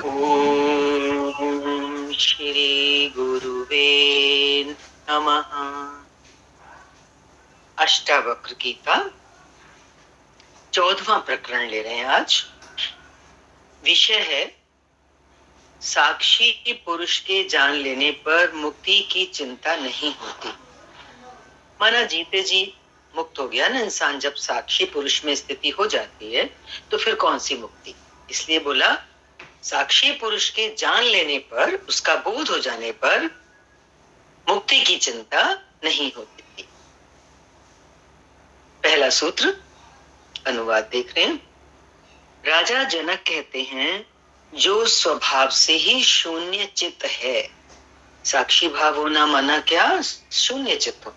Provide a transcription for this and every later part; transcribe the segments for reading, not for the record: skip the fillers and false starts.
ओम श्री गुरुवे नमः। अष्टावक्र गीता 14वां प्रकरण ले रहे हैं आज। विषय है साक्षी पुरुष के जान लेने पर मुक्ति की चिंता नहीं होती। माना जीते जी मुक्त हो गया ना इंसान, जब साक्षी पुरुष में स्थिति हो जाती है तो फिर कौन सी मुक्ति। इसलिए बोला साक्षी पुरुष के जान लेने पर, उसका बोध हो जाने पर मुक्ति की चिंता नहीं होती। पहला सूत्र अनुवाद देख रहे हैं। राजा जनक कहते हैं जो स्वभाव से ही शून्य चित्त है। साक्षी भाव होना माना क्या? शून्य चित्त हो,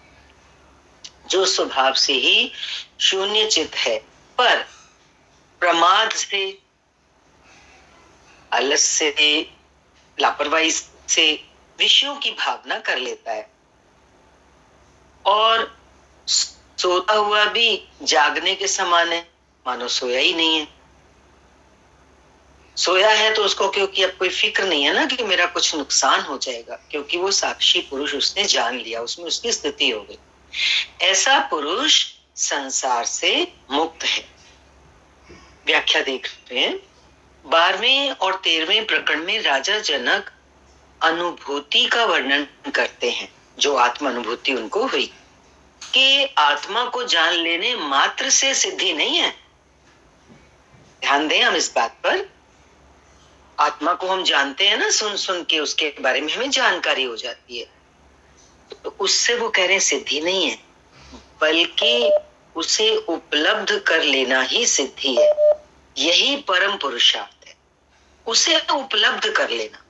जो स्वभाव से ही शून्य चित्त है पर प्रमाद से, आलस से, लापरवाही से विषयों की भावना कर लेता है और सोता हुआ भी जागने के समान है, मानो सोया ही नहीं है। सोया है तो उसको क्योंकि अब कोई फिक्र नहीं है ना कि मेरा कुछ नुकसान हो जाएगा, क्योंकि वो साक्षी पुरुष उसने जान लिया, उसमें उसकी स्थिति हो गई। ऐसा पुरुष संसार से मुक्त है। व्याख्या देख रहे हैं। 12वें और 13वें प्रकरण में राजा जनक अनुभूति का वर्णन करते हैं, जो आत्मा अनुभूति उनको हुई कि आत्मा को जान लेने मात्र से सिद्धि नहीं है। ध्यान दें हम इस बात पर। आत्मा को हम जानते हैं ना, सुन सुन के उसके बारे में हमें जानकारी हो जाती है, तो उससे वो कह रहे हैं सिद्धि नहीं है, बल्कि उसे उपलब्ध कर लेना ही सिद्धि है। यही परम पुरुषार्थ है, उसे उपलब्ध कर लेना।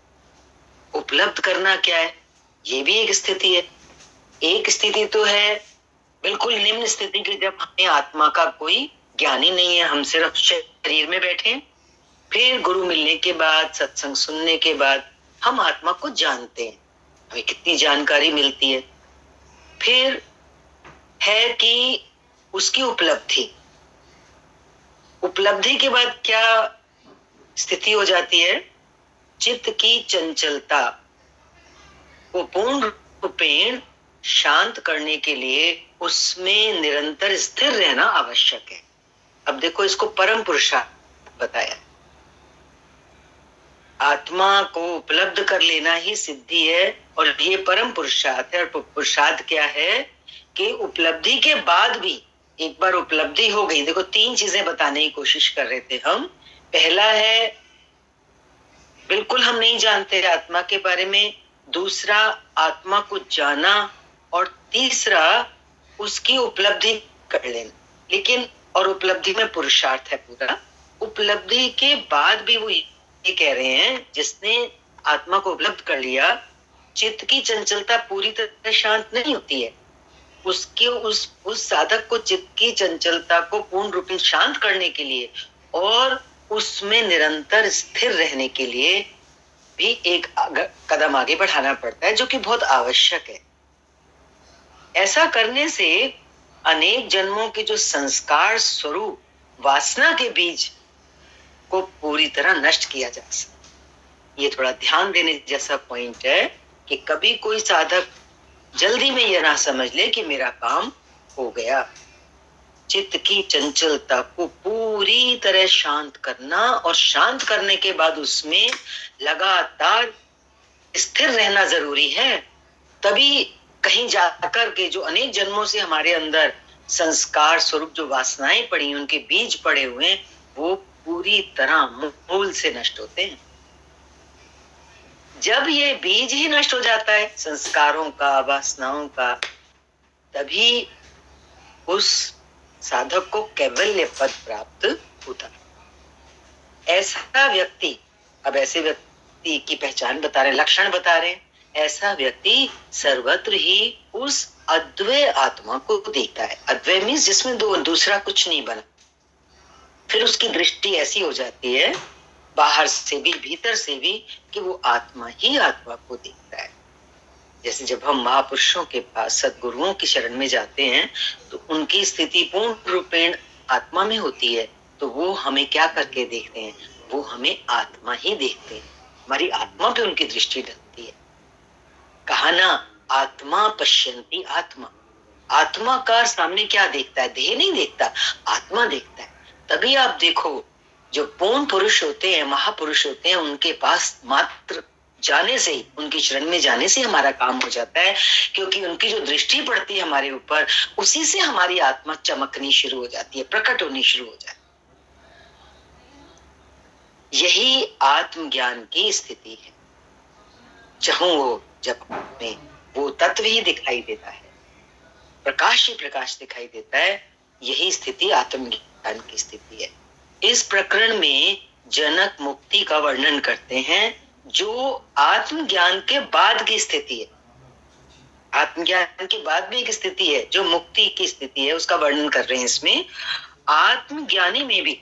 उपलब्ध करना क्या है? ये भी एक स्थिति है। एक स्थिति तो है बिल्कुल निम्न स्थिति की, जब हमें आत्मा का कोई ज्ञान ही नहीं है, हम सिर्फ शरीर में बैठे हैं। फिर गुरु मिलने के बाद, सत्संग सुनने के बाद हम आत्मा को जानते हैं, हमें कितनी जानकारी मिलती है। फिर है कि उसकी उपलब्धि। उपलब्धि के बाद क्या स्थिति हो जाती है? चित्त की चंचलता को पूर्ण रूपेण शांत करने के लिए उसमें निरंतर स्थिर रहना आवश्यक है। अब देखो, इसको परम पुरुषार्थ बताया। आत्मा को उपलब्ध कर लेना ही सिद्धि है और ये परम पुरुषार्थ है। और पुरुषार्थ क्या है कि उपलब्धि के बाद भी, एक बार उपलब्धि हो गई, देखो 3 चीजें बताने की कोशिश कर रहे थे हम। पहला है बिल्कुल हम नहीं जानते आत्मा के बारे में, दूसरा आत्मा को जाना, और तीसरा उसकी उपलब्धि कर लेना। लेकिन और उपलब्धि में पुरुषार्थ है पूरा। उपलब्धि के बाद भी वो ये कह रहे हैं जिसने आत्मा को उपलब्ध कर लिया, चित्त की चंचलता पूरी तरह शांत नहीं होती है। उसके उस साधक को चित्त की चंचलता को पूर्ण रूप में शांत करने के लिए और उसमें निरंतर स्थिर रहने के लिए भी एक कदम आगे बढ़ाना पड़ता है, जो कि बहुत आवश्यक है। ऐसा करने से अनेक जन्मों के जो संस्कार स्वरूप वासना के बीज को पूरी तरह नष्ट किया जा सकता। ये थोड़ा ध्यान देने जैसा पॉइंट है कि कभी कोई साधक जल्दी में यह ना समझ ले कि मेरा काम हो गया। चित्त की चंचलता को पूरी तरह शांत करना और शांत करने के बाद उसमें लगातार स्थिर रहना जरूरी है। तभी कहीं जाकर के जो अनेक जन्मों से हमारे अंदर संस्कार स्वरूप जो वासनाएं पड़ी, उनके बीज पड़े हुए, वो पूरी तरह मूल से नष्ट होते हैं। जब ये बीज ही नष्ट हो जाता है संस्कारों का, वासनाओं का, तभी उस साधक को कैवल्य पद प्राप्त होता है। ऐसा व्यक्ति, अब ऐसे व्यक्ति की पहचान बता रहे, लक्षण बता रहे हैं। ऐसा व्यक्ति सर्वत्र ही उस अद्वय आत्मा को देखता है। अद्वय मीन्स जिसमें दूसरा कुछ नहीं बना। फिर उसकी दृष्टि ऐसी हो जाती है, बाहर से भी भीतर से भी, कि वो आत्मा ही आत्मा को देखता है। जैसे जब हम महापुरुषों के पास, सद्गुरुओं की शरण में जाते हैं, तो उनकी स्थिति पूर्ण रूपेण आत्मा में होती है, तो वो हमें क्या करके देखते हैं? वो हमें आत्मा ही देखते हैं, हमारी आत्मा पे उनकी दृष्टि डलती है। कहा ना, आत्मा पश्यन्ति आत्मा, आत्मा का सामने क्या देखता है? देह नहीं देखता, आत्मा देखता है। तभी आप देखो, जो पूर्ण पुरुष होते हैं, महापुरुष होते हैं, उनके पास मात्र जाने से ही, उनकी शरण में जाने से हमारा काम हो जाता है, क्योंकि उनकी जो दृष्टि पड़ती है हमारे ऊपर, उसी से हमारी आत्मा चमकनी शुरू हो जाती है, प्रकट होनी शुरू हो जाती है। यही आत्मज्ञान की स्थिति है। चाहूं वो जब में वो तत्व ही दिखाई देता है, प्रकाश ही प्रकाश दिखाई देता है, यही स्थिति आत्मज्ञान की स्थिति है। इस प्रकरण में जनक मुक्ति का वर्णन करते हैं, जो आत्मज्ञान के बाद की स्थिति है। आत्मज्ञान के बाद भी एक स्थिति है जो मुक्ति की स्थिति है, उसका वर्णन कर रहे हैं इसमें। आत्मज्ञानी में भी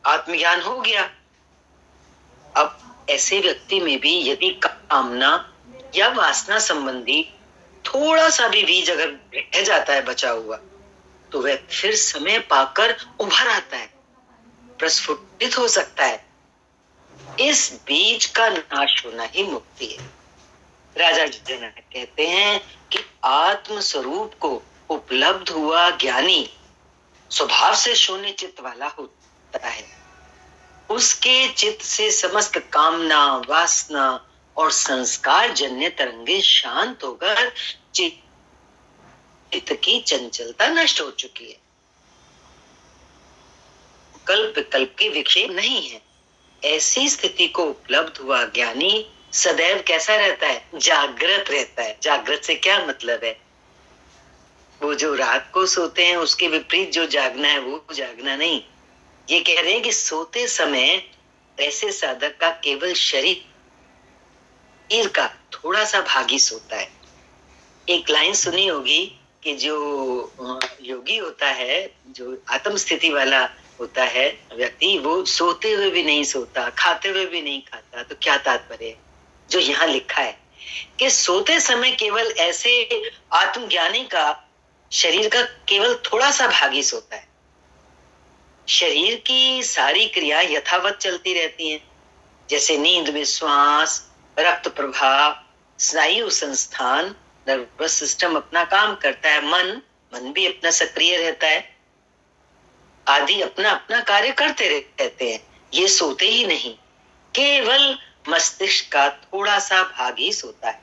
आत्मज्ञान हो गया, अब ऐसे व्यक्ति में भी यदि कामना या वासना संबंधी थोड़ा सा भी बीज अगर रह जाता है बचा हुआ, तो वह फिर समय पाकर उभर आता है, प्रस्फुटित हो सकता है। इस बीज का नाश होना ही मुक्ति है। राजा जनक कहते हैं कि आत्म स्वरूप को उपलब्ध हुआ ज्ञानी स्वभाव से शून्य चित्त वाला होता है। उसके चित्त से समस्त कामना, वासना और संस्कार जन्य तरंगे शांत होकर चित्त की चंचलता नष्ट हो चुकी है। कल्प विकल्प के विक्षेप नहीं है। ऐसी स्थिति को उपलब्ध हुआ ज्ञानी सदैव कैसा रहता है? जागृत रहता है। जागृत से क्या मतलब है? वो जो रात को सोते हैं उसके विपरीत जो जागना है वो जागना नहीं। ये कह रहे हैं कि सोते समय ऐसे साधक का केवल शरीर का थोड़ा सा भाग ही सोता है। एक लाइन सुनी होगी कि जो योगी होता है, जो आत्म स्थिति वाला होता है व्यक्ति, वो सोते हुए भी नहीं सोता, खाते हुए भी नहीं खाता। तो क्या तात्पर्य? जो यहाँ लिखा है कि सोते समय केवल ऐसे आत्मज्ञानी का शरीर का केवल थोड़ा सा भाग ही सोता है। शरीर की सारी क्रियाएं यथावत चलती रहती हैं, जैसे नींद में श्वास, रक्त प्रवाह, स्नायु संस्थान, नर्वस सिस्टम अपना काम करता है, मन भी अपना सक्रिय रहता है, आदि अपना अपना कार्य करते रहते हैं। ये सोते ही नहीं, केवल मस्तिष्क का थोड़ा सा भाग ही सोता है,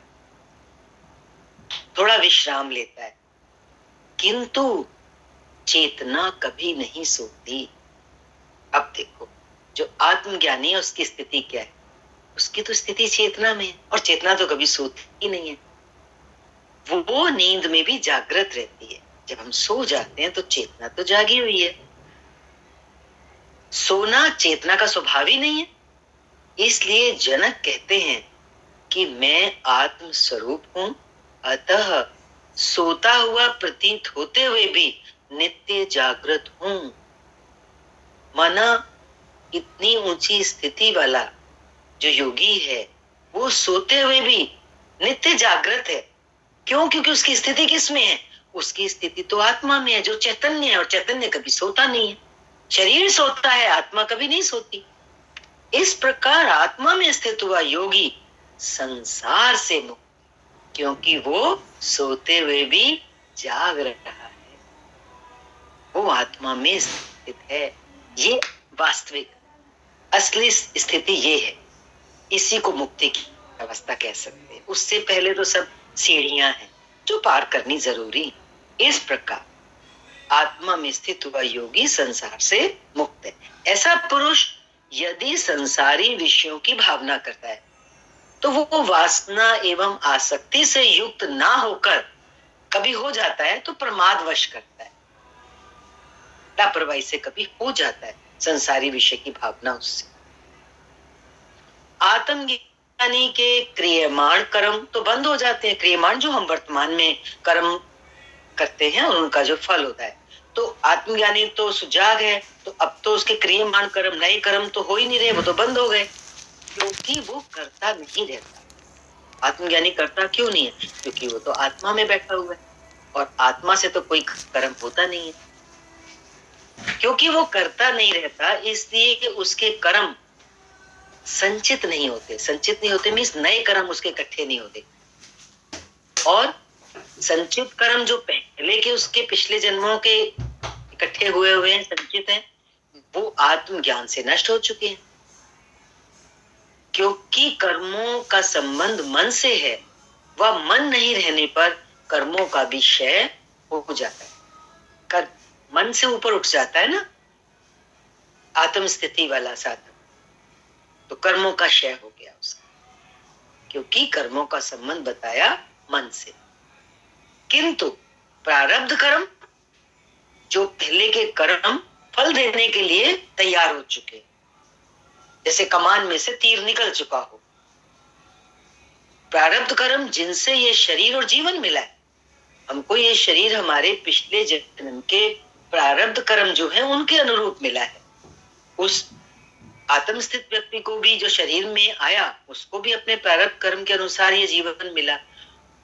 थोड़ा विश्राम लेता है, किंतु चेतना कभी नहीं सोती। अब देखो, जो आत्मज्ञानी है उसकी स्थिति क्या है? उसकी तो स्थिति चेतना में है, और चेतना तो कभी सोती ही नहीं है। वो नींद में भी जागृत रहती है। जब हम सो जाते हैं तो चेतना तो जागी हुई है। सोना चेतना का स्वभाव ही नहीं है। इसलिए जनक कहते हैं कि मैं आत्म स्वरूप हूं, अतः सोता हुआ प्रतीत होते हुए भी नित्य जागृत हूं। माना इतनी ऊंची स्थिति वाला जो योगी है वो सोते हुए भी नित्य जागृत है। क्यों? क्योंकि उसकी स्थिति किसमें है? उसकी स्थिति तो आत्मा में है, जो चैतन्य है, और चैतन्य कभी सोता नहीं है। शरीर सोता है, आत्मा कभी नहीं सोती। इस प्रकार आत्मा में स्थित हुआ योगी संसार से मुक्त, क्योंकि वो सोते हुए भी जाग रहा है, वो आत्मा में स्थित है। ये वास्तविक असली स्थिति ये है। इसी को मुक्ति की अवस्था कह सकते हैं। उससे पहले तो सब सीढ़ियां हैं जो पार करनी जरूरी। इस प्रकार आत्मा में स्थित हुआ योगी संसार से मुक्त है। ऐसा पुरुष यदि संसारी विषयों की भावना करता है तो वो वासना एवं आसक्ति से युक्त ना होकर कभी हो जाता है तो प्रमादवश करता है, लापरवाही से कभी हो जाता है संसारी विषय की भावना उससे। आत्मज्ञानी के क्रियमाण कर्म तो बंद हो जाते हैं। क्रियमाण जो हम वर्तमान में कर्म करते हैं उनका जो फल होता है, तो आत्मज्ञानी तो सुजाग है, तो अब तो उसके क्रियमाण कर्म, नए कर्म तो हो ही नहीं रहे, वो तो बंद हो गए, क्योंकि वो करता नहीं रहता। आत्मज्ञानी करता क्यों नहीं है? क्योंकि वो तो आत्मा में बैठा हुआ है, और आत्मा से तो कोई कर्म होता नहीं है। क्योंकि वो करता नहीं रहता, इसलिए कि उसके कर्म संचित नहीं होते। संचित नहीं होते मीन्स नए कर्म उसके इकट्ठे नहीं होते। और संचित कर्म जो पहले के उसके पिछले जन्मों के इकट्ठे हुए हुए हैं, संचित हैं, वो आत्मज्ञान से नष्ट हो चुके हैं। क्योंकि कर्मों का संबंध मन से है, वह मन नहीं रहने पर कर्मों का भी क्षय हो जाता है। मन से ऊपर उठ जाता है ना आत्म स्थिति वाला साधन, तो कर्मों का क्षय हो गया उसका, क्योंकि कर्मों का संबंध बताया मन से। किंतु प्रारब्ध कर्म, जो पहले के कर्म फल देने के लिए तैयार हो चुके, जैसे कमान में से तीर निकल चुका हो, प्रारब्ध कर्म जिनसे ये शरीर और जीवन मिला है, हमको ये शरीर हमारे पिछले जन्म के प्रारब्ध कर्म जो है उनके अनुरूप मिला है। उस आत्मस्थित व्यक्ति को भी जो शरीर में आया, उसको भी अपने प्रारब्ध कर्म के अनुसार ये जीवन मिला।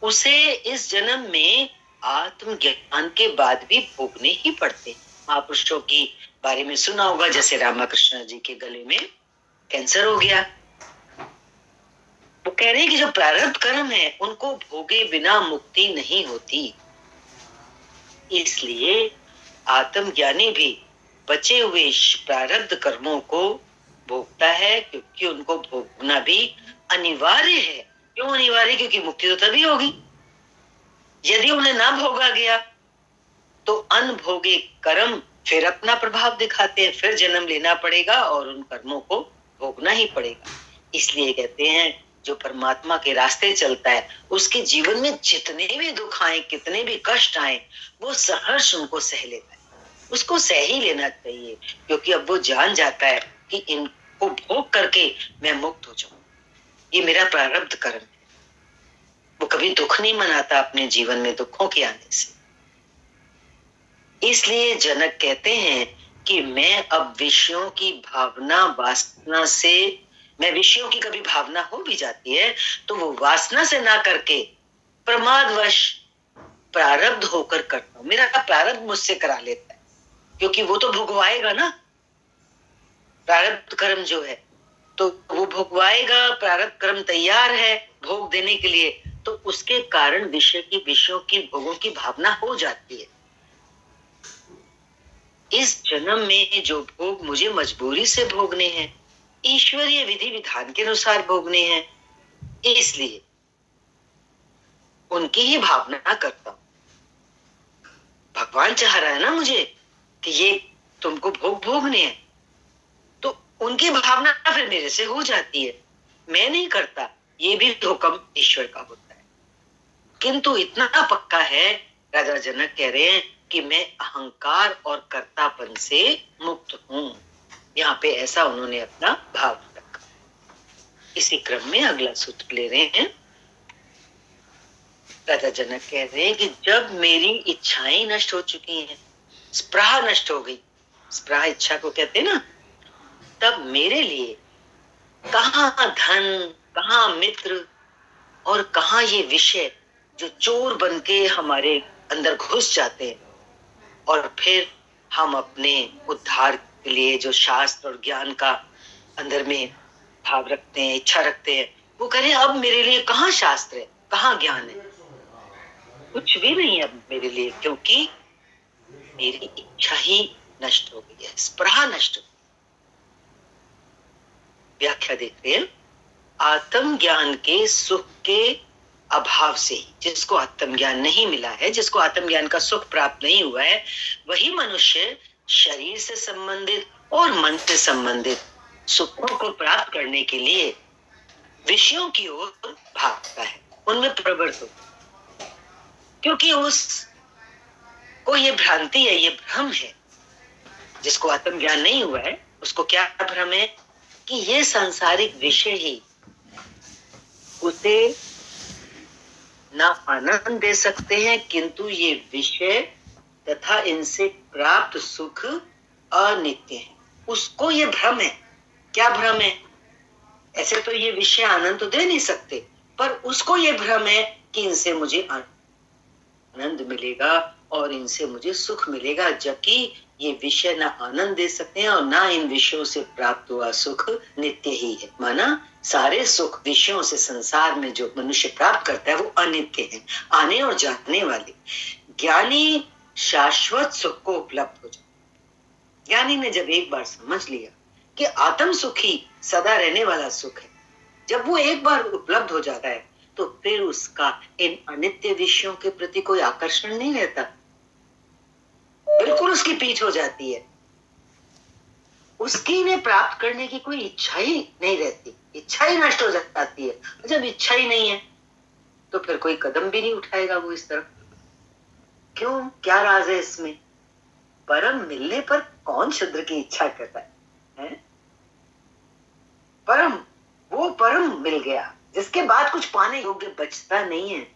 उसे इस जन्म में आत्मज्ञान के बाद भी भोगने ही पड़ते। महापुरुषों के बारे में सुना होगा, जैसे रामकृष्ण जी के गले में कैंसर हो गया, वो कह रहे हैं कि जो प्रारब्ध कर्म है उनको भोगे बिना मुक्ति नहीं होती। इसलिए आत्मज्ञानी भी बचे हुए प्रारब्ध कर्मों को भोगता है, क्योंकि उनको भोगना भी अनिवार्य है। क्यों अनिवार्य? क्योंकि मुक्ति तो तभी होगी। यदि उन्हें ना भोगा गया तो अनभोगे कर्म फिर अपना प्रभाव दिखाते हैं, फिर जन्म लेना पड़ेगा और उन कर्मों को भोगना ही पड़ेगा। इसलिए कहते हैं जो परमात्मा के रास्ते चलता है उसके जीवन में जितने भी दुख आए, कितने भी कष्ट आए, वो सहर्ष उनको सह लेता है। उसको सह ही लेना चाहिए, क्योंकि अब वो जान जाता है कि इनको भोग करके मैं मुक्त हो जाऊं, ये मेरा प्रारब्ध कर्म है। वो कभी दुख नहीं मनाता अपने जीवन में दुखों के आने से। इसलिए जनक कहते हैं कि मैं अब विषयों की भावना वासना से, मैं विषयों की कभी भावना हो भी जाती है तो वो वासना से ना करके प्रमादवश प्रारब्ध होकर करता हूं। मेरा प्रारब्ध मुझसे करा लेता है, क्योंकि वो तो भोगवाएगा ना प्रारब्ध कर्म जो है, तो वो भोगवाएगा। प्रारब्ध कर्म तैयार है भोग देने के लिए, तो उसके कारण विषयों की भोगों की भावना हो जाती है। इस जन्म में जो भोग मुझे मजबूरी से भोगने हैं, ईश्वरीय विधि विधान के अनुसार भोगने हैं, इसलिए उनकी ही भावना करता हूं। भगवान चाह रहा है ना मुझे कि ये तुमको भोग भोगने हैं, तो उनकी भावना फिर मेरे से हो जाती है, मैं नहीं करता। ये भी हुक्म ईश्वर का होता है। किंतु इतना पक्का है, राजा जनक कह रहे हैं कि मैं अहंकार और कर्तापन से मुक्त हूं। यहाँ पे ऐसा उन्होंने अपना भाव रखा। इसी क्रम में अगला सूत्र ले रहे हैं। राजा जनक कह रहे हैं कि जब मेरी इच्छाएं नष्ट हो चुकी हैं, स्पृहा नष्ट हो गई, स्पृहा इच्छा को कहते हैं ना, तब मेरे लिए कहाँ धन, कहाँ मित्र और कहाँ ये विषय जो चोर बनके हमारे अंदर घुस जाते हैं, और फिर हम अपने उद्धार के लिए जो शास्त्र और ज्ञान का अंदर में भाव रखते हैं, इच्छा रखते हैं, वो कह रहे हैं अब मेरे लिए कहाँ शास्त्र है, कहाँ ज्ञान है, कुछ भी नहीं है अब मेरे लिए, क्योंकि मेरी इच्छा ही नष्ट हो गई है, स्पृहा नष्ट हो गई। व्याख्या देखते हैं। आत्म ज्ञान के सुख के अभाव से ही, जिसको आत्मज्ञान नहीं मिला है, जिसको आत्मज्ञान का सुख प्राप्त नहीं हुआ है, वही मनुष्य शरीर से संबंधित और मन से संबंधित सुखों को प्राप्त करने के लिए विषयों की ओर भागता है, उनमें प्रवृत्त होता है। क्योंकि उसको ये भ्रांति है, ये भ्रम है। जिसको आत्मज्ञान नहीं हुआ है उसको क्या भ्रम है कि ये सांसारिक विषय ही उसे ना आनंद दे सकते हैं, किंतु ये विषय तथा इनसे प्राप्त सुख अनित्य है। उसको ये भ्रम है। क्या भ्रम है? ऐसे तो ये विषय आनंद तो दे नहीं सकते, पर उसको ये भ्रम है कि इनसे मुझे आनंद मिलेगा और इनसे मुझे सुख मिलेगा, जबकि ये विषय ना आनंद दे सकते हैं और ना इन विषयों से प्राप्त हुआ सुख नित्य ही है। माना सारे सुख विषयों से संसार में जो मनुष्य प्राप्त करता है वो अनित्य है, आने और जाने वाले। ज्ञानी शाश्वत सुख को उपलब्ध हो जाए। ज्ञानी ने जब एक बार समझ लिया कि आत्म सुख ही सदा रहने वाला सुख है, जब वो एक बार उपलब्ध हो जाता है तो फिर उसका इन अनित्य विषयों के प्रति कोई आकर्षण नहीं रहता, बिल्कुल उसकी पीठ हो जाती है। उसकी ने प्राप्त करने की कोई इच्छा ही नहीं रहती, इच्छा ही नष्ट हो जाती है। जब इच्छा ही नहीं है तो फिर कोई कदम भी नहीं उठाएगा वो इस तरफ। क्यों, क्या राज है इसमें? परम मिलने पर कौन शूद्र की इच्छा करता है? परम, वो परम मिल गया जिसके बाद कुछ पाने योग्य बचता नहीं है,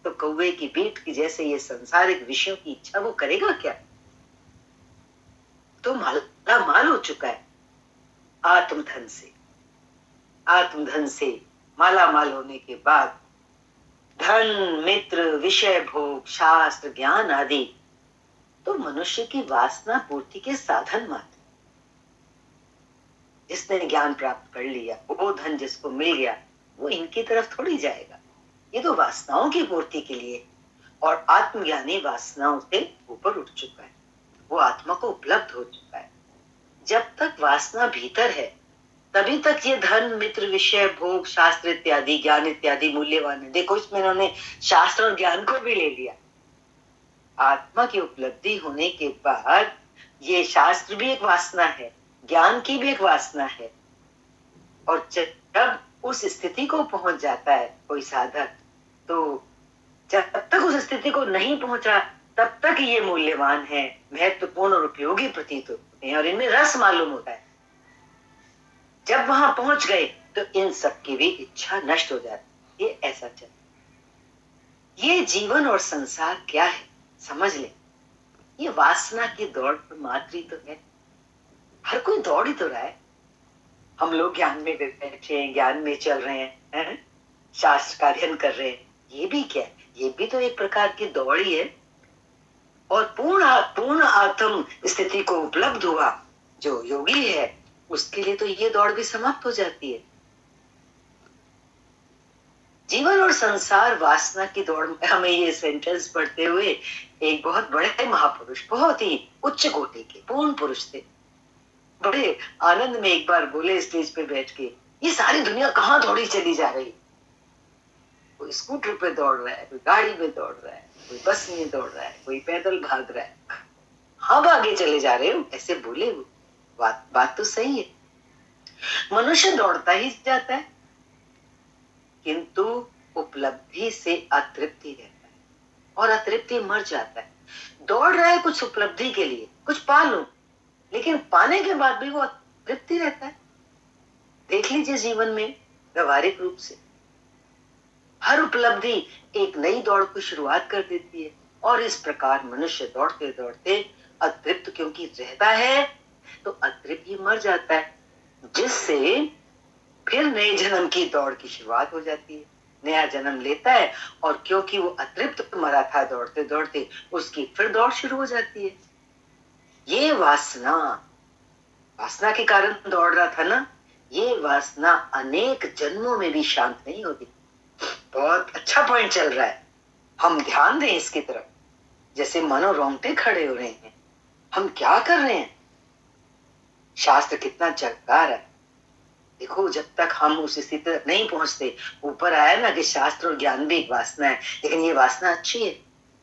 तो कौवे की पीठ की जैसे ये संसारिक विषयों की इच्छा वो करेगा क्या? तो माला माल हो चुका है आत्मधन से। आत्मधन से माला माल होने के बाद धन, मित्र, विषय भोग, शास्त्र, ज्ञान आदि तो मनुष्य की वासना पूर्ति के साधन मात्र। जिसने ज्ञान प्राप्त कर लिया, वो धन जिसको मिल गया, वो इनकी तरफ थोड़ी जाएगा। ये तो वासनाओं की पूर्ति के लिए, और आत्मज्ञानी वासनाओं से ऊपर उठ चुका है, वो आत्मा को उपलब्ध हो चुका है। जब तक वासना भीतर है तभी तक ये धन, मित्र, विषय भोग, शास्त्र इत्यादि, ज्ञान इत्यादि मूल्यवान है। देखो इसमें इन्होंने शास्त्र और ज्ञान को भी ले लिया। आत्मा की उपलब्धि होने के बाद ये शास्त्र भी एक वासना है, ज्ञान की भी एक वासना है। और जब उस स्थिति को पहुंच जाता है कोई साधक, तो जब तक उस स्थिति को नहीं पहुंचा तब तक ये मूल्यवान है, महत्वपूर्ण और उपयोगी प्रतीत होते हैं और इनमें रस मालूम होता है। जब वहां पहुंच गए तो इन सब की भी इच्छा नष्ट हो जाती है। ये ऐसा चल, ये जीवन और संसार क्या है समझ ले। ये वासना की दौड़ पर मात्र ही तो है। हर कोई दौड़ ही तो रहा है। हम लोग ज्ञान में बैठे हैं, ज्ञान में चल रहे हैं, शास्त्र का अध्ययन कर रहे हैं। ये भी क्या है? ये भी तो एक प्रकार की दौड़ ही है। और पूर्ण आत्म स्थिति को उपलब्ध हुआ जो योगी है, उसके लिए तो ये दौड़ भी समाप्त हो जाती है। जीवन और संसार वासना की दौड़ में हमें ये सेंटेंस पढ़ते हुए एक बहुत बड़े महापुरुष, बहुत ही उच्च कोटि के पूर्ण पुरुष थे, बड़े आनंद में एक बार बोले स्टेज पे बैठ के, ये सारी दुनिया कहाँ दौड़ी चली जा रही? कोई स्कूटर पे दौड़ रहा है, कोई गाड़ी में दौड़ रहा है, कोई बस में दौड़ रहा है, कोई पैदल भाग रहा है। हम आगे चले जा रहे हो, ऐसे बोले वो। बात तो सही है। मनुष्य दौड़ता ही जाता है, किंतु उपलब्धि से अतृप्ति रहता है और अतृप्ति मर जाता है। दौड़ रहा है कुछ उपलब्धि के लिए, कुछ पा लूं, लेकिन पाने के बाद भी वो अतृप्ति रहता है। देख लीजिए जीवन में व्यवहारिक रूप से हर उपलब्धि एक नई दौड़ की शुरुआत कर देती है, और इस प्रकार मनुष्य दौड़ते दौड़ते अतृप्त क्योंकि रहता है तो अतृप्त ही मर जाता है, जिससे फिर नए जन्म की दौड़ की शुरुआत हो जाती है। नया जन्म लेता है और क्योंकि वो अतृप्त मरा था दौड़ते दौड़ते, उसकी फिर दौड़ शुरू हो जाती है। ये वासना के कारण दौड़ रहा था ना, ये वासना अनेक जन्मों में भी शांत नहीं होती। बहुत अच्छा पॉइंट चल रहा है, हम ध्यान दें इसकी तरफ। जैसे मानो रोंगटे खड़े हो रहे हैं। हम क्या कर रहे हैं? शास्त्र कितना चमका रहा है। देखो, जब तक हम उस स्थिति तक नहीं पहुंचते, ऊपर आया ना कि शास्त्र और ज्ञान भी एक वासना है, लेकिन ये वासना अच्छी है,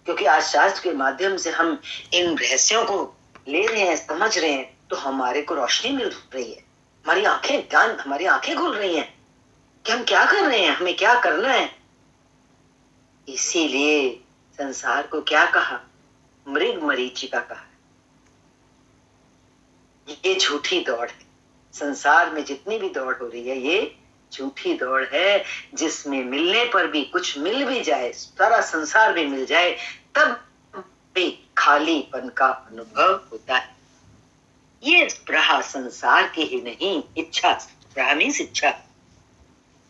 क्योंकि आज शास्त्र के माध्यम से हम इन रहस्यों को ले रहे हैं, समझ रहे हैं, तो हमारे को रोशनी मिल रही है, हमारी आंखें खुल रही हैं कि हम क्या कर रहे हैं, हमें क्या करना है। इसीलिए संसार को क्या कहा? मृग मरीचिका कहा। ये झूठी दौड़ है। संसार में जितनी भी दौड़ हो रही है, ये झूठी दौड़ है, जिसमें मिलने पर भी, कुछ मिल भी जाए, सारा संसार भी मिल जाए, तब भी खालीपन का अनुभव होता है। ये स्पृहा संसार की ही नहीं, इच्छा, स्पृहा मीन्स इच्छा,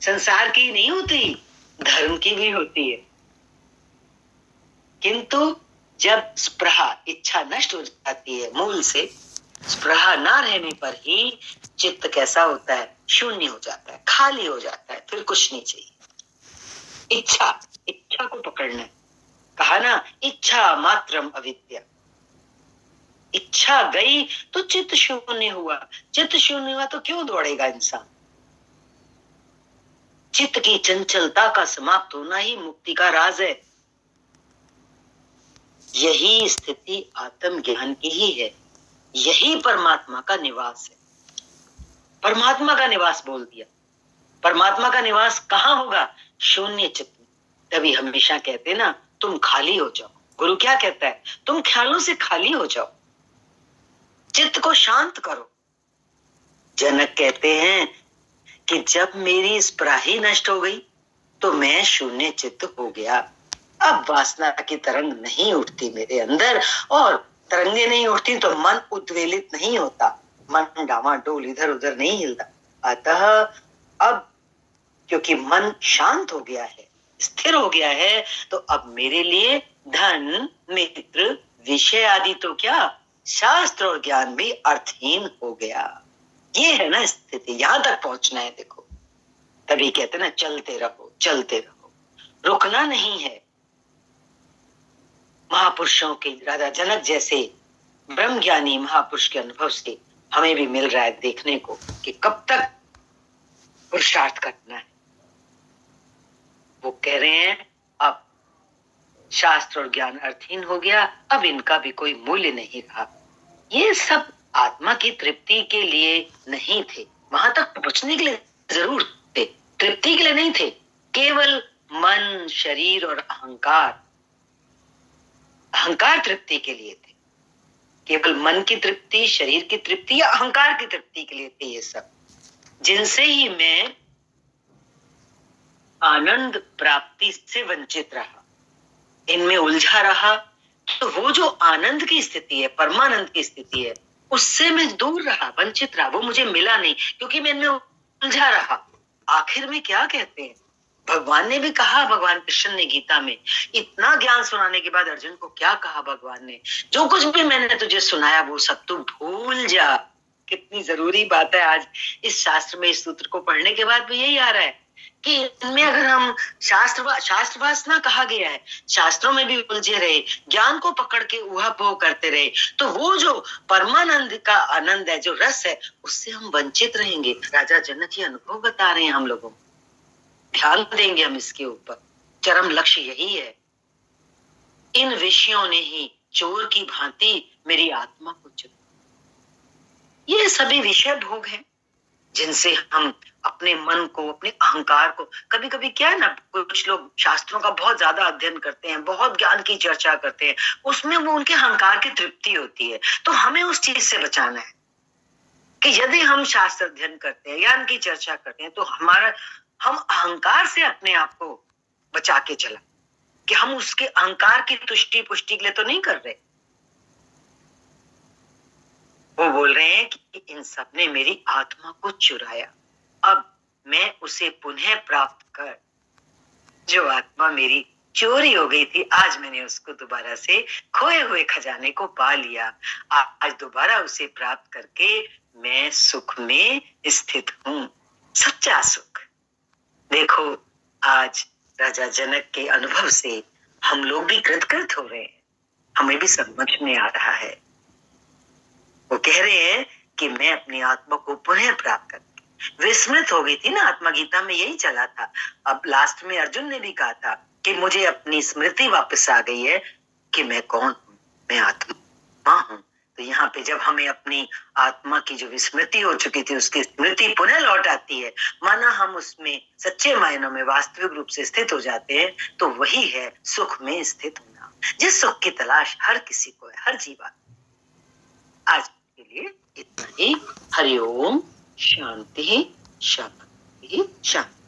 संसार की नहीं होती, धर्म की भी होती है। किंतु जब स्पृहा इच्छा नष्ट हो जाती है मूल से, स्पृहा ना रहने पर ही चित्त कैसा होता है, शून्य हो जाता है, खाली हो जाता है, फिर कुछ नहीं चाहिए। इच्छा, इच्छा को पकड़ना है। कहा ना, इच्छा मात्रम अविद्या। इच्छा गई तो चित्त शून्य हुआ। चित्त शून्य हुआ तो क्यों दौड़ेगा इंसान? चित्त की चंचलता का समाप्त होना ही मुक्ति का राज है। यही स्थिति आत्म ज्ञान की ही है, यही परमात्मा का निवास है। परमात्मा का निवास बोल दिया। परमात्मा का निवास कहाँ होगा? शून्य चित्त में। तभी हमेशा कहते ना, तुम खाली हो जाओ। गुरु क्या कहता है? तुम ख्यालों से खाली हो जाओ, चित्त को शांत करो। जनक कहते हैं कि जब मेरी स्पृहा ही नष्ट हो गई तो मैं शून्य चित्त हो गया। अब वासना की तरंग नहीं उठती मेरे अंदर, और तरंगे नहीं उठती तो मन उद्वेलित नहीं होता, मन डामाडोल इधर उधर नहीं हिलता। अतः अब क्योंकि मन शांत हो गया है, स्थिर हो गया है, तो अब मेरे लिए धन, मित्र, विषय आदि तो क्या, शास्त्र और ज्ञान भी अर्थहीन हो गया। ये है ना स्थिति, यहां तक पहुंचना है। देखो, तभी कहते ना, चलते रहो, चलते रहो, रुकना नहीं है। महापुरुषों के, राजा जनक जैसे ब्रह्म ज्ञानी महापुरुष के अनुभव से हमें भी मिल रहा है देखने को कि कब तक पुरुषार्थ करना है। वो कह रहे हैं अब शास्त्र और ज्ञान अर्थहीन हो गया, अब इनका भी कोई मूल्य नहीं रहा। ये सब आत्मा की तृप्ति के लिए नहीं थे, वहां तक पहुंचने के लिए जरूर थे, तृप्ति के लिए नहीं थे। केवल मन, शरीर और अहंकार, अहंकार तृप्ति के लिए थे। केवल मन की तृप्ति, शरीर की तृप्ति या अहंकार की तृप्ति के लिए थे ये सब, जिनसे ही मैं आनंद प्राप्ति से वंचित रहा, इनमें उलझा रहा। तो वो जो आनंद की स्थिति है, परमानंद की स्थिति है, उससे मैं दूर रहा, वंचित रहा, वो मुझे मिला नहीं, क्योंकि मैं इनमें उलझा रहा। आखिर में क्या कहते हैं, भगवान ने भी कहा, भगवान कृष्ण ने गीता में इतना ज्ञान सुनाने के बाद अर्जुन को क्या कहा भगवान ने, जो कुछ भी मैंने तुझे सुनाया वो सब तू भूल जा। कितनी जरूरी बात है। आज इस शास्त्र में इस सूत्र को पढ़ने के बाद भी यही आ रहा है कि इनमें अगर हम शास्त्रवासना कहा गया है, शास्त्रों में भी उलझे रहे, ज्ञान को पकड़ के उहापोह करते रहे, तो वो जो परमानंद का आनंद है, जो रस है, उससे हम वंचित रहेंगे। राजा जनक ये अनुभव बता रहे हैं हम लोगों, ध्यान देंगे हम इसके ऊपर। चरम लक्ष्य यही है। इन विषयों ने ही चोर की भांति मेरी आत्मा को चुरा। ये सभी विषय भोग हैं जिनसे हम अपने मन को, अपने अहंकार को, कभी कभी क्या है ना, कुछ लोग शास्त्रों का बहुत ज्यादा अध्ययन करते हैं, बहुत ज्ञान की चर्चा करते हैं, उसमें वो उनके अहंकार की तृप्ति होती है। तो हमें उस चीज से बचाना है कि यदि हम शास्त्र अध्ययन करते हैं, ज्ञान की चर्चा करते हैं, तो हम अहंकार से अपने आप को बचा के चला, कि हम उसके अहंकार की तुष्टि पुष्टि के लिए तो नहीं कर रहे। वो बोल रहे हैं कि इन सब ने मेरी आत्मा को चुराया, अब मैं उसे पुनः प्राप्त कर, जो आत्मा मेरी चोरी हो गई थी, आज मैंने उसको दोबारा से खोए हुए खजाने को पा लिया। आज दोबारा उसे प्राप्त करके मैं सुख में स्थित हूं, सच्चा सुख। देखो, आज राजा जनक के अनुभव से हम लोग भी कृतकृत हो रहे हैं, हमें भी समझ में आ रहा है। वो कह रहे हैं कि मैं अपनी आत्मा को पुनः प्राप्त कर, विस्मृत हो गई थी ना आत्मा, गीता में यही चला था। अब लास्ट में अर्जुन ने भी कहा था कि मुझे अपनी स्मृति वापस आ गई है कि मैं कौन हूं, मैं आत्मा हूं। तो यहाँ पे जब हमें अपनी आत्मा की जो विस्मृति हो चुकी थी, उसकी स्मृति पुनः लौट आती है, माना हम उसमें सच्चे मायनों में वास्तविक रूप से स्थित हो जाते हैं, तो वही है सुख में स्थित होना, जिस सुख की तलाश हर किसी को है, हर जीवा। आज के लिए इतना ही। हरिओम। शांति शांति शांति।